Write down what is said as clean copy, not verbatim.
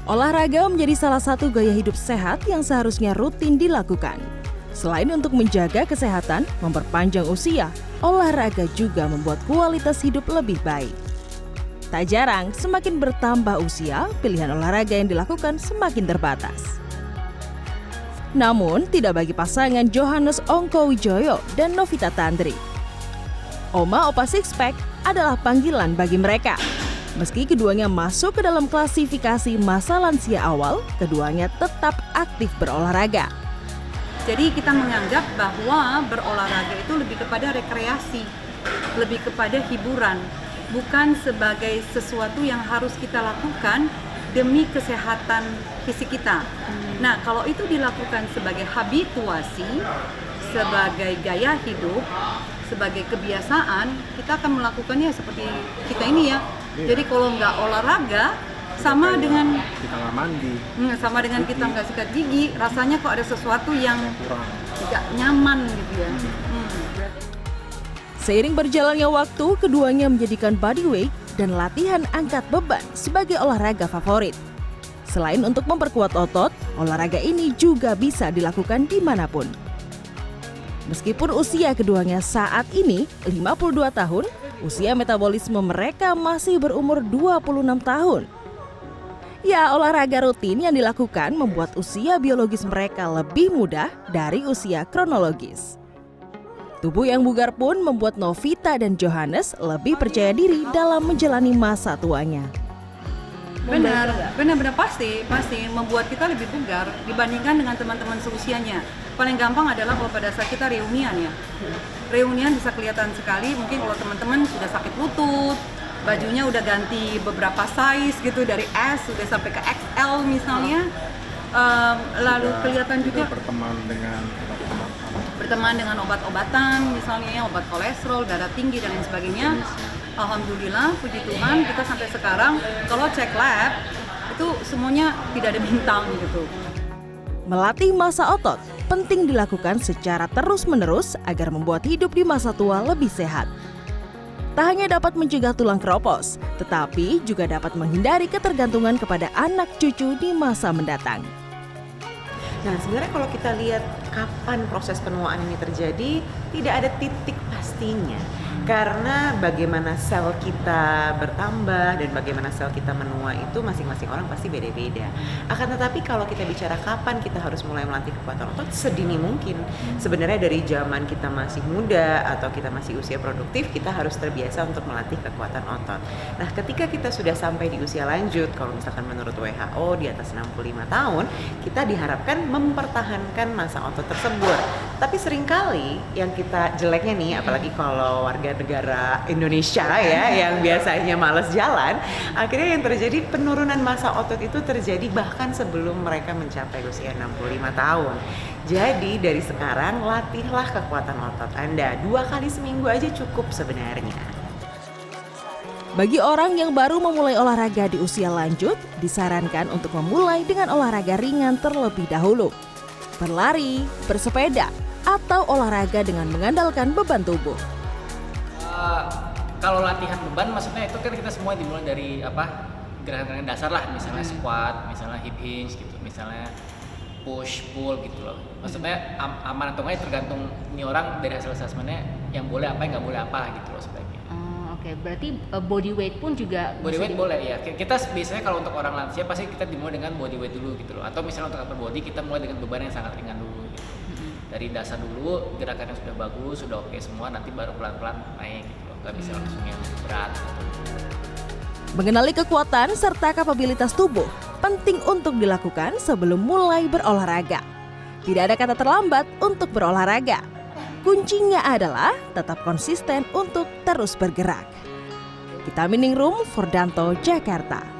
Olahraga menjadi salah satu gaya hidup sehat yang seharusnya rutin dilakukan. Selain untuk menjaga kesehatan, memperpanjang usia, olahraga juga membuat kualitas hidup lebih baik. Tak jarang, semakin bertambah usia, pilihan olahraga yang dilakukan semakin terbatas. Namun, tidak bagi pasangan Johannes Ongkowijoyo dan Novita Tandri. Oma Opa Sixpack adalah panggilan bagi mereka. Meski keduanya masuk ke dalam klasifikasi masa lansia awal, keduanya tetap aktif berolahraga. Jadi kita menganggap bahwa berolahraga itu lebih kepada rekreasi, lebih kepada hiburan, bukan sebagai sesuatu yang harus kita lakukan demi kesehatan fisik kita. Nah, kalau itu dilakukan sebagai habituasi, sebagai gaya hidup, sebagai kebiasaan, kita akan melakukannya seperti kita ini ya. Jadi kalau nggak olahraga, sama dengan kita nggak mandi, sama dengan kita nggak sikat gigi, rasanya kok ada sesuatu yang tidak nyaman gitu ya. Seiring berjalannya waktu, keduanya menjadikan bodyweight dan latihan angkat beban sebagai olahraga favorit. Selain untuk memperkuat otot, olahraga ini juga bisa dilakukan dimanapun. Meskipun usia keduanya saat ini 52 tahun, usia metabolisme mereka masih berumur 26 tahun. Ya, olahraga rutin yang dilakukan membuat usia biologis mereka lebih muda dari usia kronologis. Tubuh yang bugar pun membuat Novita dan Johannes lebih percaya diri dalam menjalani masa tuanya. Benar pasti membuat kita lebih bugar dibandingkan dengan teman-teman seusianya. Paling gampang adalah kalau pada saat kita reunian ya. Reunian bisa kelihatan sekali, mungkin kalau teman-teman sudah sakit lutut, bajunya udah ganti beberapa size gitu, dari S sudah sampai ke XL misalnya. Lalu kelihatan juga berteman dengan obat-obatan, misalnya obat kolesterol, darah tinggi dan lain sebagainya. Alhamdulillah, puji Tuhan, kita sampai sekarang kalau cek lab itu semuanya tidak ada bintang gitu. Melatih massa otot penting dilakukan secara terus-menerus agar membuat hidup di masa tua lebih sehat. Tak hanya dapat mencegah tulang keropos, tetapi juga dapat menghindari ketergantungan kepada anak cucu di masa mendatang. Nah, sebenarnya kalau kita lihat kapan proses penuaan ini terjadi, tidak ada titik pastinya. Karena bagaimana sel kita bertambah dan bagaimana sel kita menua itu masing-masing orang pasti beda-beda. Akan tetapi kalau kita bicara kapan kita harus mulai melatih kekuatan otot, sedini mungkin. Sebenarnya dari zaman kita masih muda atau kita masih usia produktif, kita harus terbiasa untuk melatih kekuatan otot. Nah, ketika kita sudah sampai di usia lanjut, kalau misalkan menurut WHO di atas 65 tahun, kita diharapkan mempertahankan massa otot tersebut. Tapi seringkali yang kita jeleknya nih, apalagi kalau warga negara Indonesia ya yang biasanya malas jalan, akhirnya yang terjadi penurunan massa otot itu terjadi bahkan sebelum mereka mencapai usia 65 tahun. Jadi dari sekarang latihlah kekuatan otot Anda 2 kali seminggu aja cukup sebenarnya. Bagi orang yang baru memulai olahraga di usia lanjut, disarankan untuk memulai dengan olahraga ringan terlebih dahulu. Berlari, bersepeda, atau olahraga dengan mengandalkan beban tubuh. Kalau latihan beban maksudnya itu kan kita semua dimulai dari gerakan-gerakan dasar lah, misalnya squat, misalnya hip hinge gitu, misalnya push pull gitu loh. Maksudnya aman atau enggak tergantung ini orang dari hasil assessmentnya yang boleh apa yang nggak boleh apa gitu loh sebaiknya. Oke, berarti body weight pun juga body weight boleh ya. Kita biasanya kalau untuk orang lansia pasti kita dimulai dengan body weight dulu gitu loh. Atau misalnya untuk upper body kita mulai dengan beban yang sangat ringan dulu gitu. Dari dasar dulu, gerakan yang sudah bagus, sudah oke semua, nanti baru pelan-pelan naik gitu loh. Gak bisa langsung yang berat gitu. Mengenali kekuatan serta kapabilitas tubuh penting untuk dilakukan sebelum mulai berolahraga. Tidak ada kata terlambat untuk berolahraga. Kuncinya adalah tetap konsisten untuk terus bergerak. Kita Mining Room, Fordanto, Jakarta.